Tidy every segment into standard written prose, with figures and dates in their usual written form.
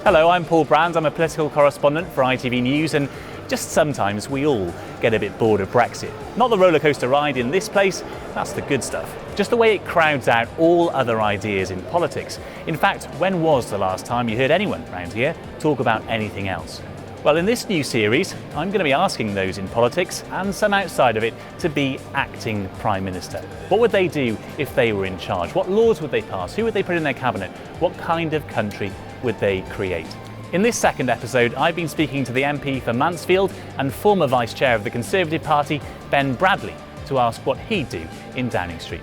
Hello, I'm Paul Brand. I'm a political correspondent for ITV News, and just sometimes we all get a bit bored of Brexit. Not the rollercoaster ride in this place, that's the good stuff. Just the way it crowds out all other ideas in politics. In fact, when was the last time you heard anyone around here talk about anything else? Well, in this new series, I'm going to be asking those in politics and some outside of it to be acting Prime Minister. What would they do if they were in charge? What laws would they pass? Who would they put in their cabinet? What kind of country would they create? In this second episode, I've been speaking to the MP for Mansfield and former Vice Chair of the Conservative Party, Ben Bradley, to ask what he'd do in Downing Street.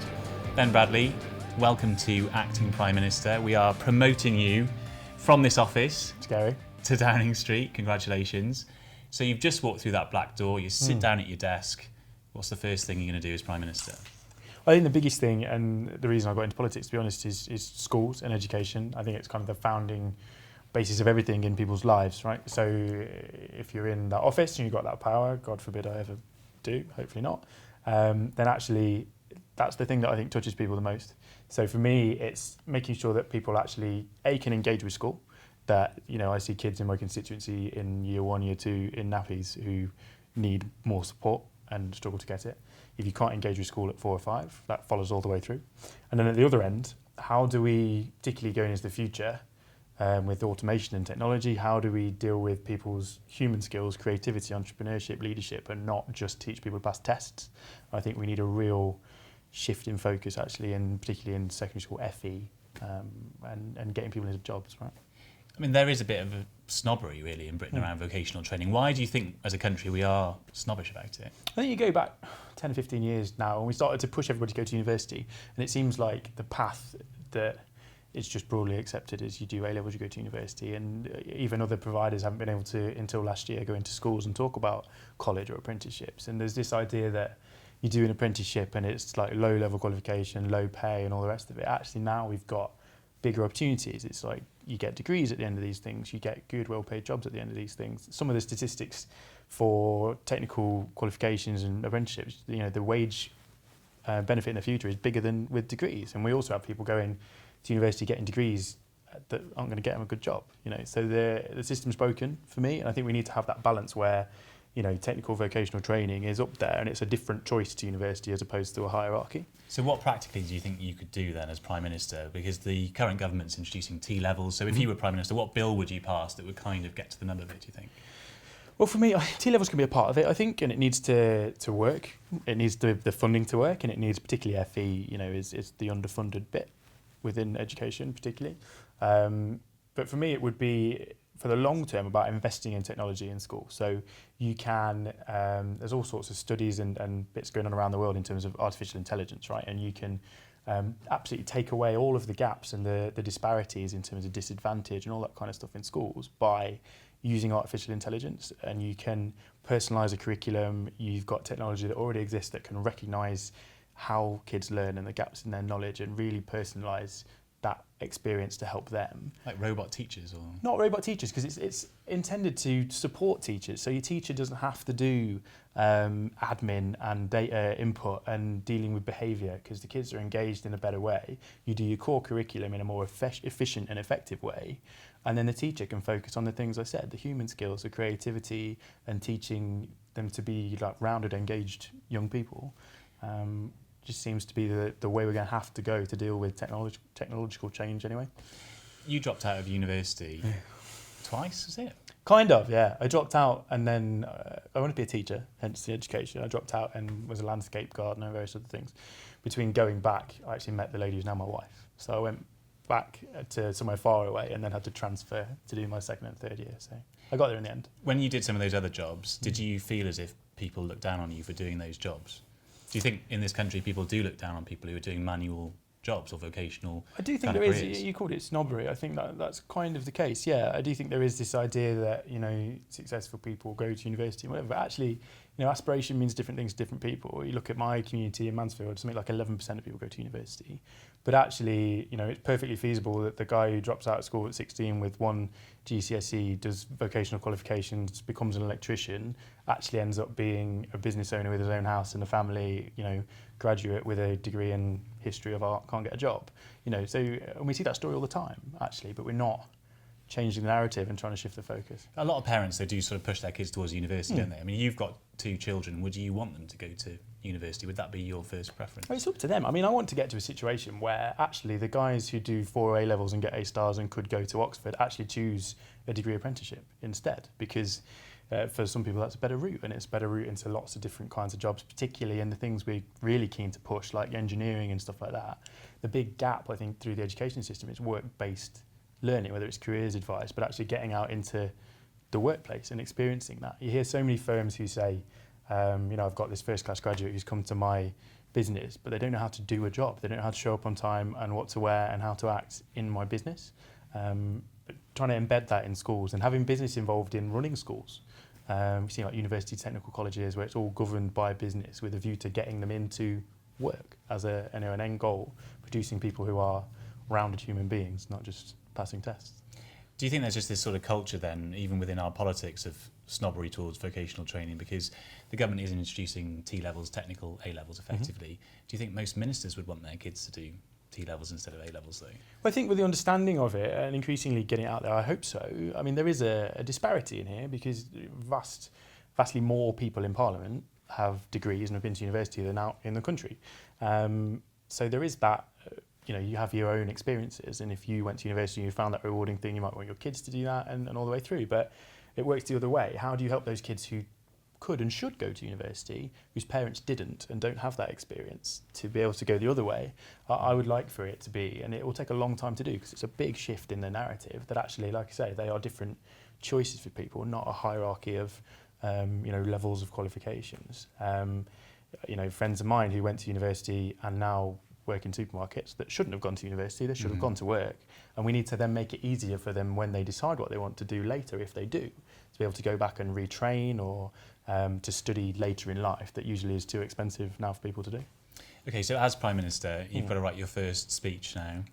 Ben Bradley, welcome to Acting Prime Minister. We are promoting you from this office Scary. to Downing Street. Congratulations. So you've just walked through that black door, you sit down at your desk. What's the first thing you're going to do as Prime Minister? I think the biggest thing, and the reason I got into politics, to be honest, is schools and education. I think it's kind of the founding basis of everything in people's lives, right? So if you're in that office and you've got that power, God forbid I ever do, hopefully not, then actually that's the thing that I think touches people the most. So for me, it's making sure that people actually, can engage with school. That, I see kids in my constituency in year 1, year 2 in nappies who need more support and struggle to get it. If you can't engage with school at 4 or 5, that follows all the way through. And then at the other end, how do we, particularly going into the future, with automation and technology, how do we deal with people's human skills, creativity, entrepreneurship, leadership, and not just teach people to pass tests? I think we need a real shift in focus, actually, and particularly in secondary school FE, and getting people into jobs, right? I mean, there is a bit of a snobbery, really, in Britain around vocational training. Why do you think, as a country, we are snobbish about it? I think you go back 10 or 15 years now, and we started to push everybody to go to university, and it seems like the path that is just broadly accepted is you do A-levels, you go to university, and even other providers haven't been able to, until last year, go into schools and talk about college or apprenticeships. And there's this idea that you do an apprenticeship and it's like low-level qualification, low pay, and all the rest of it. Actually, now we've got bigger opportunities. It's like you get degrees at the end of these things, you get good, well-paid jobs at the end of these things. Some of the statistics for technical qualifications and apprenticeships, the wage benefit in the future is bigger than with degrees. And we also have people going to university getting degrees that aren't going to get them a good job. So the system's broken for me, and I think we need to have that balance where technical vocational training is up there and it's a different choice to university as opposed to a hierarchy. So what practically do you think you could do then as Prime Minister? Because the current government's introducing T-levels, so if you were Prime Minister, what bill would you pass that would kind of get to the nub of it, do you think? Well, for me, T-levels can be a part of it, I think, and it needs to work. It needs the funding to work, and it needs, particularly FE, is the underfunded bit within education particularly. But for me, it would be, for the long term, about investing in technology in school. So you can, there's all sorts of studies and bits going on around the world in terms of artificial intelligence, right? And you can absolutely take away all of the gaps and the disparities in terms of disadvantage and all that kind of stuff in schools by using artificial intelligence. And you can personalise a curriculum. You've got technology that already exists that can recognise how kids learn and the gaps in their knowledge and really personalise that experience to help them. Like robot teachers? Or not robot teachers, because it's intended to support teachers. So your teacher doesn't have to do admin and data input and dealing with behaviour, because the kids are engaged in a better way. You do your core curriculum in a more efficient and effective way, and then the teacher can focus on the things I said, the human skills, the creativity, and teaching them to be like rounded, engaged young people. Just seems to be the way we're going to have to go to deal with technological change anyway. You dropped out of university twice, is it? Kind of, yeah. I dropped out and then I wanted to be a teacher, hence the education. I dropped out and was a landscape gardener and various other things. Between going back, I actually met the lady who's now my wife. So I went back to somewhere far away and then had to transfer to do my second and third year. So I got there in the end. When you did some of those other jobs, did you feel as if people looked down on you for doing those jobs? Do you think in this country people do look down on people who are doing manual jobs or vocational? I do think there is. You called it snobbery. I think that's kind of the case. Yeah, I do think there is this idea that successful people go to university and whatever. But actually, aspiration means different things to different people. You look at my community in Mansfield, something like 11% of people go to university. But actually, it's perfectly feasible that the guy who drops out of school at 16 with one GCSE, does vocational qualifications, becomes an electrician, actually ends up being a business owner with his own house and a family, graduate with a degree in history of art, can't get a job. So and we see that story all the time, actually, but we're not changing the narrative and trying to shift the focus. A lot of parents, they do sort of push their kids towards university, don't they? I mean, you've got 2 children. Would you want them to go to university? Would that be your first preference? Well, it's up to them. I mean, I want to get to a situation where actually the guys who do 4 A-levels and get A stars and could go to Oxford actually choose a degree apprenticeship instead, because for some people that's a better route, and it's a better route into lots of different kinds of jobs, particularly in the things we're really keen to push, like engineering and stuff like that. The big gap, I think, through the education system is work-based learning, whether it's careers advice, but actually getting out into the workplace and experiencing that. You hear so many firms who say, I've got this first-class graduate who's come to my business, but they don't know how to do a job. They don't know how to show up on time and what to wear and how to act in my business. But trying to embed that in schools and having business involved in running schools. We see like university technical colleges where it's all governed by business with a view to getting them into work as an end goal, producing people who are rounded human beings, not just passing tests. Do you think there's just this sort of culture then, even within our politics, of snobbery towards vocational training, because the government is introducing T-levels, technical A-levels effectively? Do you think most ministers would want their kids to do T-levels instead of A-levels though? Well, I think with the understanding of it and increasingly getting it out there, I hope so. I mean, there is a disparity in here because vastly more people in Parliament have degrees and have been to university than out in the country. So there is that, you have your own experiences, and if you went to university and you found that rewarding thing, you might want your kids to do that and all the way through. But it works the other way. How do you help those kids who could and should go to university, whose parents didn't and don't have that experience, to be able to go the other way? I would like for it to be, and it will take a long time to do because it's a big shift in the narrative that actually, like I say, they are different choices for people, not a hierarchy of levels of qualifications. Friends of mine who went to university and now work in supermarkets that shouldn't have gone to university, they should have gone to work. And we need to then make it easier for them when they decide what they want to do later, if they do, to be able to go back and retrain or to study later in life that usually is too expensive now for people to do. Okay, so as Prime Minister, you've got to write your first speech now.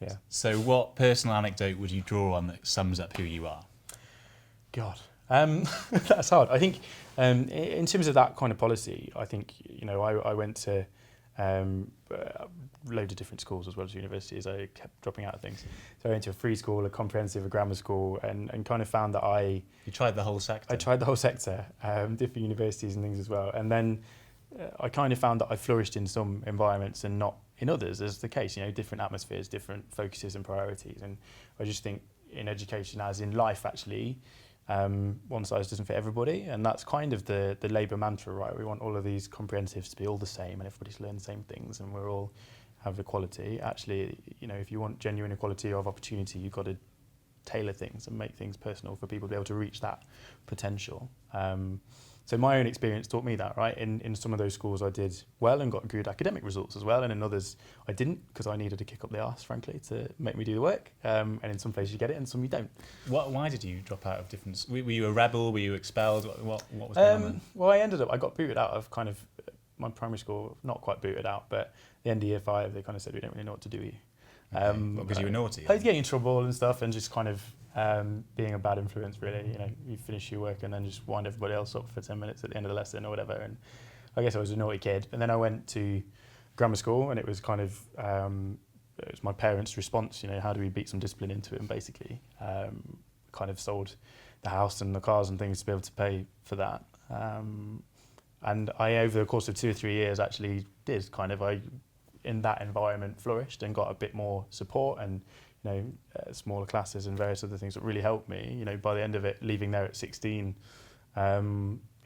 Yeah. So what personal anecdote would you draw on that sums up who you are? God. That's hard. I think in terms of that kind of policy, I think, I went to loads of different schools as well as universities. I kept dropping out of things. So I went to a free school, a comprehensive, a grammar school, and kind of found that You tried the whole sector? I tried the whole sector, different universities and things as well. And then I kind of found that I flourished in some environments and not in others, as the case, different atmospheres, different focuses and priorities. And I just think in education, as in life actually, one size doesn't fit everybody, and that's kind of the Labour mantra, right? We want all of these comprehensives to be all the same and everybody's learn the same things and we're all have equality. Actually, if you want genuine equality of opportunity, you've got to tailor things and make things personal for people to be able to reach that potential. So my own experience taught me that, right? In some of those schools I did well and got good academic results as well, and in others I didn't, because I needed to kick up the arse, frankly, to make me do the work. And in some places you get it and some you don't. Why did you drop out of different... Were you a rebel? Were you expelled? What was going on? Well, I got booted out of kind of my primary school, not quite booted out, but the end of year 5 they kind of said, we don't really know what to do with you. Because you were naughty? I was getting in trouble and stuff, and just kind of being a bad influence, really. You finish your work and then just wind everybody else up for 10 minutes at the end of the lesson or whatever. And I guess I was a naughty kid. And then I went to grammar school, and it was kind of it was my parents' response. How do we beat some discipline into it? And basically, kind of sold the house and the cars and things to be able to pay for that. And I, over the course of 2 or 3 years, actually did in that environment flourished and got a bit more support and smaller classes and various other things that really helped me. By the end of it, leaving there at 16, I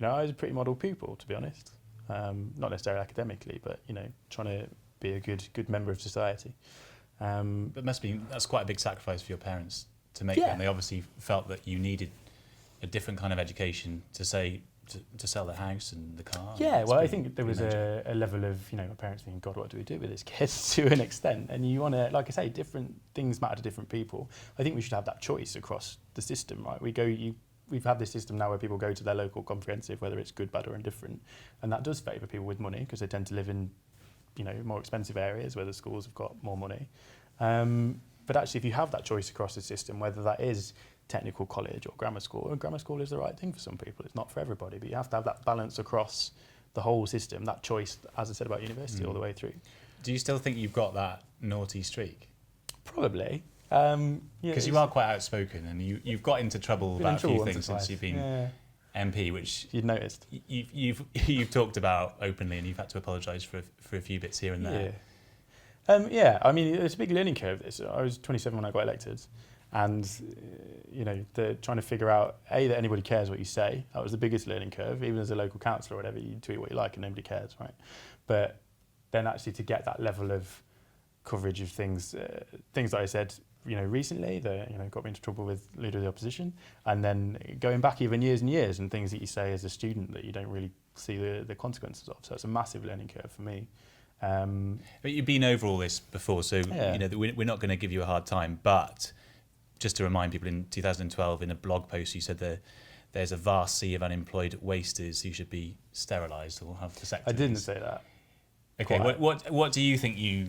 was a pretty model pupil, to be honest. Not necessarily academically, but trying to be a good member of society. But that's quite a big sacrifice for your parents to make. Yeah. And they obviously felt that you needed a different kind of education to sell the house and the car. Yeah, well, I think there was a level of, my parents thinking, God, what do we do with this kid, to an extent? And you want to, like I say, different things matter to different people. I think we should have that choice across the system, right? We've had this system now where people go to their local comprehensive, whether it's good, bad or indifferent. And that does favour people with money because they tend to live in, more expensive areas where the schools have got more money. But actually, if you have that choice across the system, whether that is technical college or grammar school is the right thing for some people. It's not for everybody, but you have to have that balance across the whole system, that choice, as I said about university, all the way through. Do you still think you've got that naughty streak? Probably. Because you are quite outspoken, and you've got into trouble about a few things since you've been MP, which you'd noticed. You've talked about openly, and you've had to apologise for a few bits here and there. I mean, it's a big learning curve. This. I was 27 when I got elected, and trying to figure out that anybody cares what you say. That was the biggest learning curve. Even as a local councillor or whatever, you tweet what you like and nobody cares, right? But then actually to get that level of coverage of things that I said, recently that got me into trouble with leader of the opposition, and then going back even years and years, and things that you say as a student that you don't really see the consequences of. So it's a massive learning curve for me. But you've been over all this before, so we're not going to give you a hard time. But just to remind people, in 2012, in a blog post, you said there's a vast sea of unemployed wasters who should be sterilised or have vasectomies. I didn't say that. Okay, what do you think you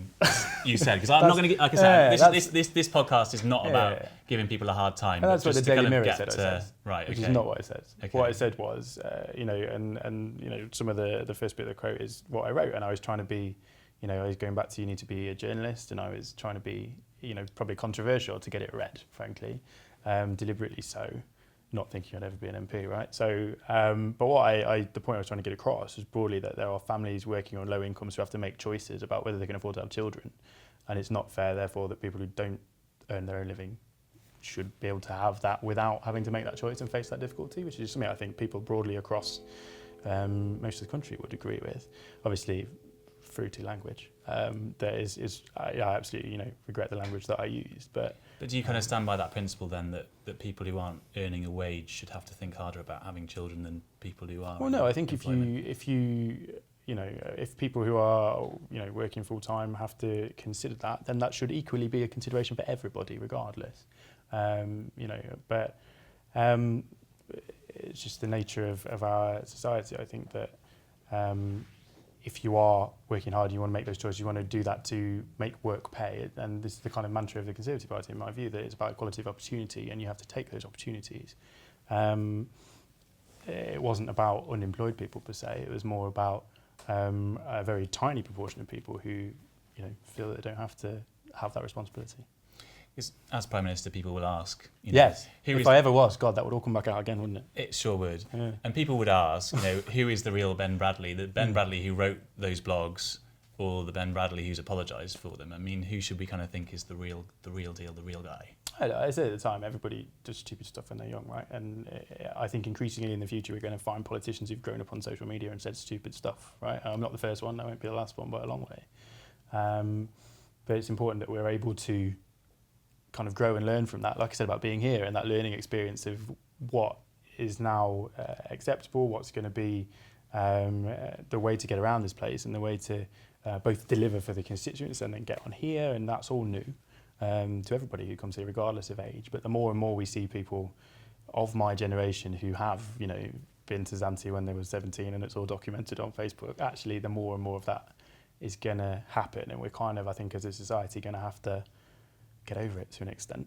said? Because I'm not going to, like I said, this podcast is not about giving people a hard time. And that's what the Daily Mirror said. Right, which is not what I said. Okay. What I said was, and some of the first bit of the quote is what I wrote, and I was trying to be, I was going back to you need to be a journalist, and I was trying to be, probably controversial to get it read, frankly, deliberately so. Not thinking I'd ever be an MP, right? So, but the point I was trying to get across is broadly that there are families working on low incomes who have to make choices about whether they can afford to have children, and it's not fair, therefore, that people who don't earn their own living should be able to have that without having to make that choice and face that difficulty, which is something I think people broadly across most of the country would agree with. Obviously, fruity language. I absolutely, regret the language that I used, but do you kind of stand by that principle then that people who aren't earning a wage should have to think harder about having children than people who are? Well, no, I think if people who are working full time have to consider that, then that should equally be a consideration for everybody, regardless. But it's just the nature of our society. I think that if you are working hard, you want to make those choices, you want to do that to make work pay. And this is the kind of mantra of the Conservative Party, in my view, that it's about equality of opportunity, and you have to take those opportunities. It wasn't about unemployed people per se. It was more about a very tiny proportion of people who feel that they don't have to have that responsibility. As Prime Minister, people will ask. Yes, if I ever was, God, that would all come back out again, wouldn't it? It sure would. Yeah. And people would ask, who is the real Ben Bradley? The Ben Bradley who wrote those blogs, or the Ben Bradley who's apologised for them? I mean, who should we kind of think is the real deal, the real guy? I said at the time, everybody does stupid stuff when they're young, right? And I think increasingly in the future, we're going to find politicians who've grown up on social media and said stupid stuff, right? I'm not the first one, I won't be the last one by a long way. But it's important that we're able to kind of grow and learn from that, like I said about being here, and that learning experience of what is now acceptable, what's going to be the way to get around this place, and the way to both deliver for the constituents and then get on here, and that's all new to everybody who comes here, regardless of age. But the more and more we see people of my generation who have, been to Zante when they were 17, and it's all documented on Facebook, actually the more and more of that is going to happen, and we're kind of, I think, as a society, going to have to get over it to an extent.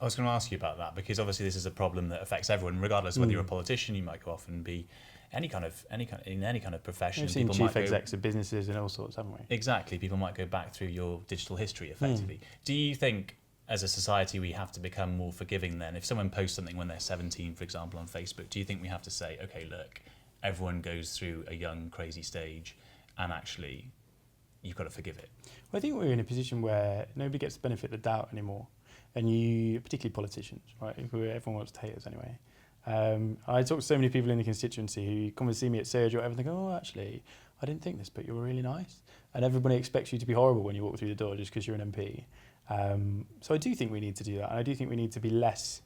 I was going to ask you about that, because obviously this is a problem that affects everyone, regardless of whether you're a politician. You might go off and be in any kind of profession. We've seen chief execs of businesses and all sorts, haven't we? Exactly. People might go back through your digital history effectively. Do you think, as a society, we have to become more forgiving then? If someone posts something when they're 17, for example, on Facebook, do you think we have to say, okay, look, everyone goes through a young, crazy stage, and actually you've got to forgive it? Well, I think we're in a position where nobody gets the benefit of the doubt anymore, and particularly politicians, right? Everyone wants to hate us anyway. I talk to so many people in the constituency who come and see me at surgery or whatever, and they go, oh, actually, I didn't think this, but you were really nice. And everybody expects you to be horrible when you walk through the door just because you're an MP. So I do think we need to do that, and I do think we need to be less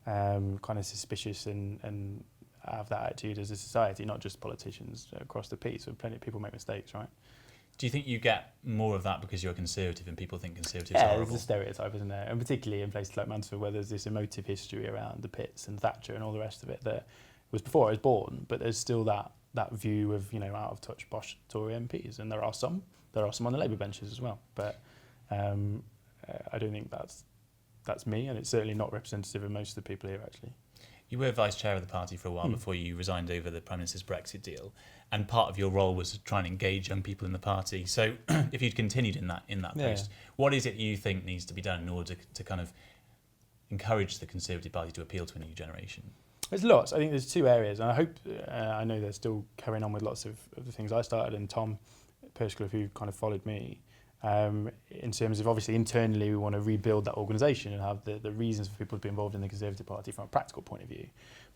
kind of suspicious and have that attitude as a society, not just politicians across the piece. So plenty of people make mistakes, right? Do you think you get more of that because you're a Conservative and people think Conservatives are horrible? Yeah, there's a stereotype, isn't there? And particularly in places like Mansfield, where there's this emotive history around the pits and Thatcher and all the rest of it that was before I was born, but there's still that view of, out of touch posh Tory MPs, and there are some on the Labour benches as well. But I don't think that's me, and it's certainly not representative of most of the people here, actually. You were vice chair of the party for a while before you resigned over the Prime Minister's Brexit deal, and part of your role was to try and engage young people in the party. So if you'd continued in that post, what is it you think needs to be done in order to kind of encourage the Conservative Party to appeal to a new generation? There's lots. I think there's two areas, and I hope, I know they're still carrying on with lots of the things I started, and Tom Pershcliffe, who kind of followed me, in terms of obviously internally we want to rebuild that organisation and have the reasons for people to be involved in the Conservative Party from a practical point of view.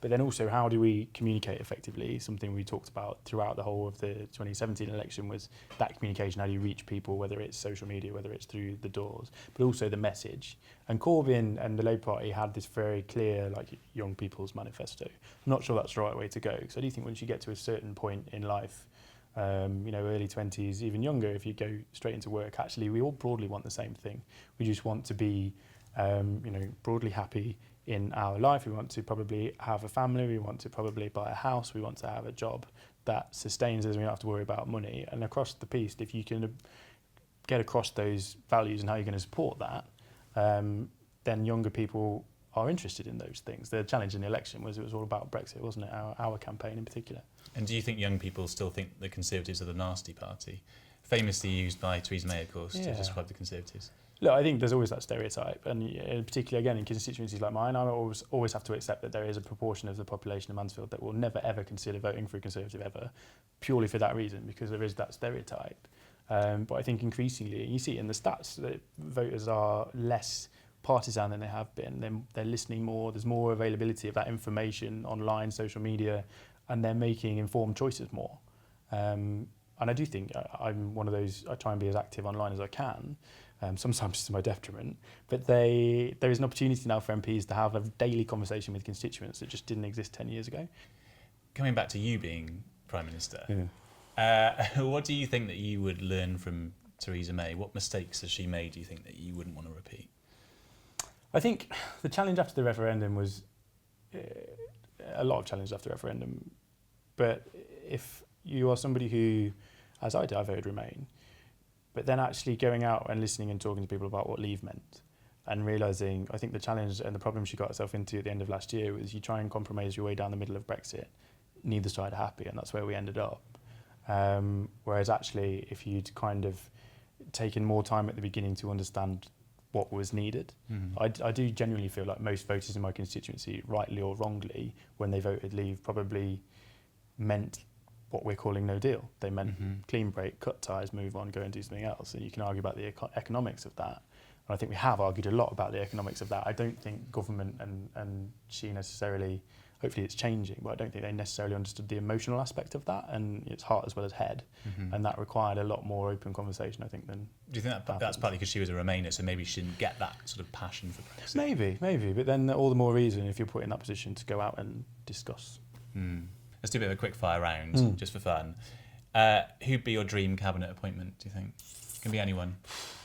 But then also, how do we communicate effectively? Something we talked about throughout the whole of the 2017 election was that communication. How do you reach people, whether it's social media, whether it's through the doors, but also the message. And Corbyn and the Labour Party had this very clear, like, young people's manifesto. I'm not sure that's the right way to go, because I do think once you get to a certain point in life, early 20s, even younger, if you go straight into work, actually we all broadly want the same thing. We just want to be, broadly happy in our life. We want to probably have a family, we want to probably buy a house, we want to have a job that sustains us and we don't have to worry about money. And across the piece, if you can get across those values and how you're going to support that, then younger people are interested in those things. The challenge in the election was it was all about Brexit, wasn't it? Our campaign in particular. And do you think young people still think the Conservatives are the nasty party? Famously used by Theresa May, of course, to describe the Conservatives. Look, I think there's always that stereotype, and particularly again in constituencies like mine, I always have to accept that there is a proportion of the population of Mansfield that will never ever consider voting for a Conservative ever, purely for that reason, because there is that stereotype. But I think increasingly, you see it in the stats, that voters are less partisan than they have been. They're listening more. There's more availability of that information online, social media, and they're making informed choices more. And I do think I'm one of those. I try and be as active online as I can. Sometimes to my detriment, but there is an opportunity now for MPs to have a daily conversation with constituents that just didn't exist 10 years ago. Coming back to you being Prime Minister, what do you think that you would learn from Theresa May? What mistakes has she made, do you think, that you wouldn't want to repeat? I think the challenge after the referendum was a lot of challenges after the referendum, but if you are somebody who, as I did, I voted Remain, but then actually going out and listening and talking to people about what Leave meant and realising, I think the challenge and the problem she got herself into at the end of last year was you try and compromise your way down the middle of Brexit, neither side are happy, and that's where we ended up. Whereas actually, if you'd kind of taken more time at the beginning to understand what was needed, I do genuinely feel like most voters in my constituency, rightly or wrongly, when they voted Leave, probably meant what we're calling no deal. They meant clean break, cut ties, move on, go and do something else. And you can argue about the economics of that. And I think we have argued a lot about the economics of that. I don't think government and she necessarily, hopefully it's changing, but I don't think they necessarily understood the emotional aspect of that, and it's heart as well as head. And that required a lot more open conversation, I think, than... Do you think that's partly because she was a Remainer, so maybe she didn't get that sort of passion for Brexit? Maybe, but then all the more reason if you're put in that position to go out and discuss. Let's do a bit of a quick fire round, just for fun. Who'd be your dream cabinet appointment, do you think? It can be anyone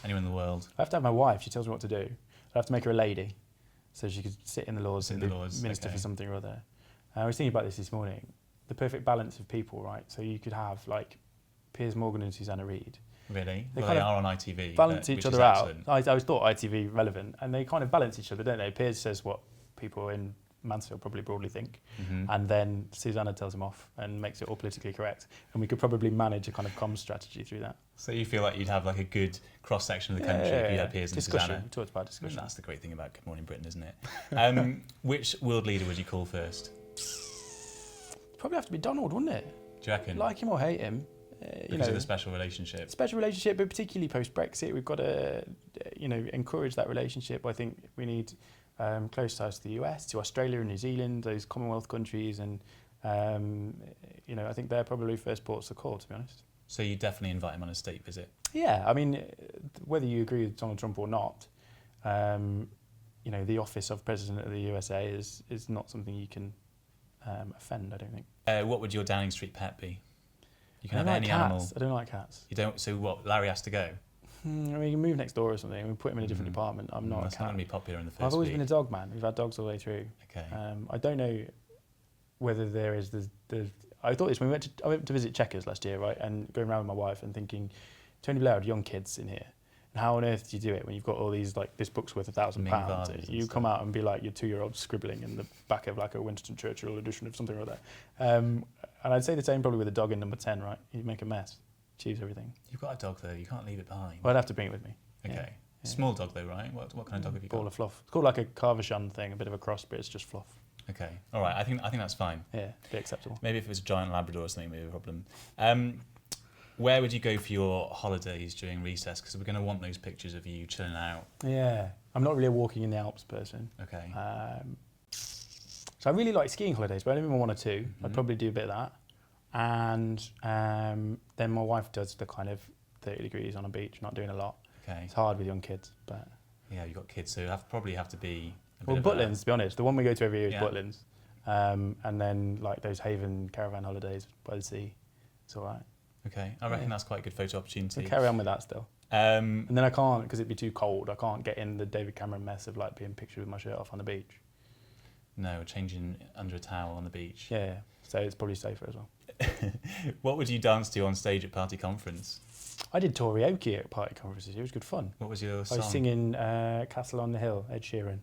in the world. I have to have my wife. She tells me what to do. I have to make her a lady, so she could sit in the Lords and be minister for something or other. I was thinking about this morning. The perfect balance of people, right? So you could have like Piers Morgan and Susanna Reid. Really? They are on ITV. Balance each other out. I always thought ITV relevant, and they kind of balance each other, don't they? Piers says what people in Mansfield probably broadly think, and then Susanna tells him off and makes it all politically correct, and we could probably manage a kind of comms strategy through that. So you feel like you'd have like a good cross section of the country if you had Piers and Susanna? We talked about discussion. That's the great thing about Good Morning Britain, isn't it? Which world leader would you call first? Probably have to be Donald, wouldn't it? Do you reckon? Like him or hate him. Because of the special relationship. Special relationship, but particularly post-Brexit, we've got to, encourage that relationship. I think we need close ties to the US, to Australia and New Zealand, those Commonwealth countries, and I think they're probably first ports of call, to be honest. So you definitely invite him on a state visit? Yeah, I mean, whether you agree with Donald Trump or not, the office of President of the USA is not something you can offend, I don't think. What would your Downing Street pet be? You can I have don't any like cats. animal. I don't like cats. You don't? So what, Larry has to go? We can move next door or something. We put him in a different department. I'm not a cat. That's not going to be popular in the first I've always week. been a dog man. We've had dogs all the way through. Okay. I don't know whether there is the I thought this when I went to visit Chequers last year, right, and going around with my wife and thinking, Tony Blair had young kids in here, And how on earth do you do it when you've got all these, like, this book's worth £1,000? You come out and be like your 2-year-old scribbling in the back of like a Winston Churchill edition of something or other. And I'd say the same probably with a dog in number 10, right? You make a mess, achieves everything. You've got a dog though, you can't leave it behind. Well, I'd have to bring it with me. Okay. Yeah. Small dog though, right? What kind of dog have you got? Ball of fluff. It's called like a Carversham thing, a bit of a cross, but it's just fluff. Okay. All right. I think that's fine. Yeah, be acceptable. Maybe if it was a giant Labrador or something, maybe a problem. Where would you go for your holidays during recess? Because we're going to want those pictures of you chilling out. Yeah, I'm not really a walking in the Alps person. Okay. So I really like skiing holidays, but I only been 1 or 2. I'd probably do a bit of that. And then my wife does the kind of 30 degrees on a beach, not doing a lot. Okay. It's hard with young kids, but... Yeah, you've got kids, so you probably have to be... Well, Butlins, to be honest. The one we go to every year is Yeah. Butlins. And then like those Haven caravan holidays by the sea. It's all right. Okay, I reckon that's quite a good photo opportunity. We'll carry on with that still. And then I can't, because it'd be too cold, I can't get in the David Cameron mess of like being pictured with my shirt off on the beach. No, changing under a towel on the beach. Yeah, so it's probably safer as well. What would you dance to on stage at party conference? I did karaoke at party conferences. It was good fun. What was your song? I was singing Castle on the Hill, Ed Sheeran.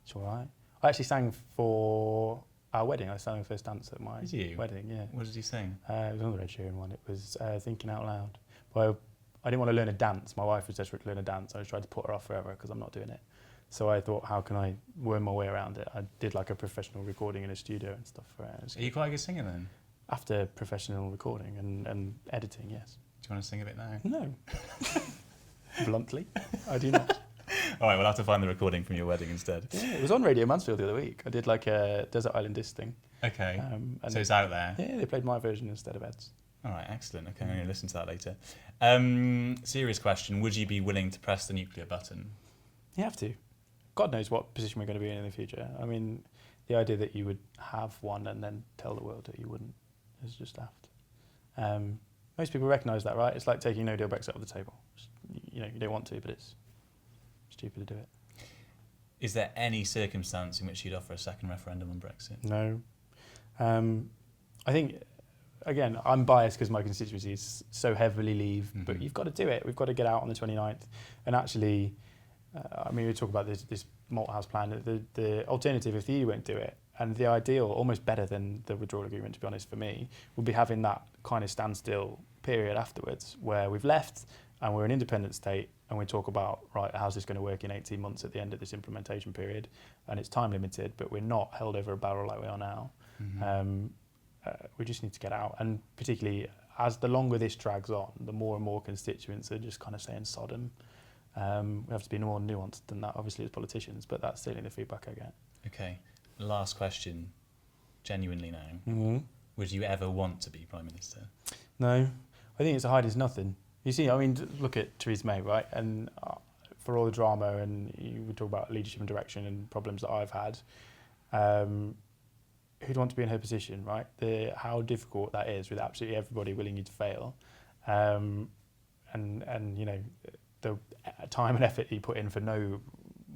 It's all right. I actually sang for our wedding. I sang the first dance at my wedding. Yeah. What did you sing? It was another Ed Sheeran one. It was Thinking Out Loud. Well, I didn't want to learn a dance. My wife was desperate to learn a dance. I was trying to put her off forever because I'm not doing it. So I thought, how can I worm my way around it? I did like a professional recording in a studio and stuff. Are you quite a good singer then? After professional recording and editing, yes. Do you want to sing a bit now? No. Bluntly, I do not. All right, we'll have to find the recording from your wedding instead. Yeah, it was on Radio Mansfield the other week. I did like a Desert Island Disc thing. Okay, and so it's out there? Yeah, they played my version instead of Ed's. All right, excellent. Okay, I'm going to listen to that later. Serious question, would you be willing to press the nuclear button? You have to. God knows what position we're going to be in the future. I mean, the idea that you would have one and then tell the world that you wouldn't is just daft. Most people recognise that, right? It's like taking no-deal Brexit off the table. You know, you don't want to, but it's stupid to do it. Is there any circumstance in which you'd offer a second referendum on Brexit? No. I think, again, I'm biased because my constituency is so heavily Leave, but you've got to do it. We've got to get out on the 29th. And actually, I mean, we talk about this Malta-House plan. The alternative, if the EU won't do it, and the ideal, almost better than the withdrawal agreement, to be honest, for me, would be having that kind of standstill period afterwards where we've left and we're an independent state and we talk about, right, how's this going to work in 18 months at the end of this implementation period? And it's time limited, but we're not held over a barrel like we are now. We just need to get out. And particularly as the longer this drags on, the more and more constituents are just kind of saying Sodom. We have to be more nuanced than that, obviously, as politicians, but that's certainly the feedback I get. Okay. Last question, genuinely now. Would you ever want to be Prime Minister? No. I think it's a hide is nothing. You see, I mean, look at Theresa May, right? And for all the drama, and you would talk about leadership and direction and problems that I've had, who'd want to be in her position, right? How difficult that is with absolutely everybody willing you to fail. And you know, the time and effort you put in for no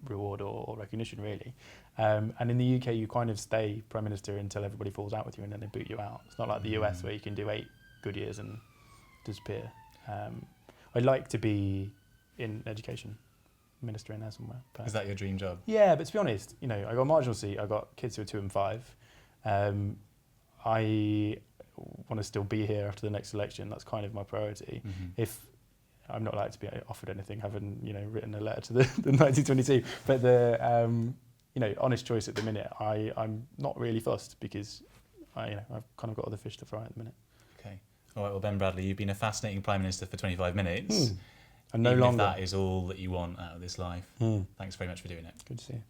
reward or recognition, really. And in the UK, you kind of stay Prime Minister until everybody falls out with you and then they boot you out. It's not like the US where you can do 8 good years and disappear. I'd like to be in education, minister in there somewhere. Is that your dream job? Yeah, but to be honest, you know, I got a marginal seat, I got kids who are 2 and 5. I want to still be here after the next election. That's kind of my priority. If I'm not allowed to be offered anything, having, you know, written a letter to the 1922. But you know, honest choice at the minute, I'm not really fussed because I've kind of got other fish to fry at the minute. Okay. All right. Well, Ben Bradley, you've been a fascinating Prime Minister for 25 minutes. And no Even longer. if that is all that you want out of this life. Thanks very much for doing it. Good to see you.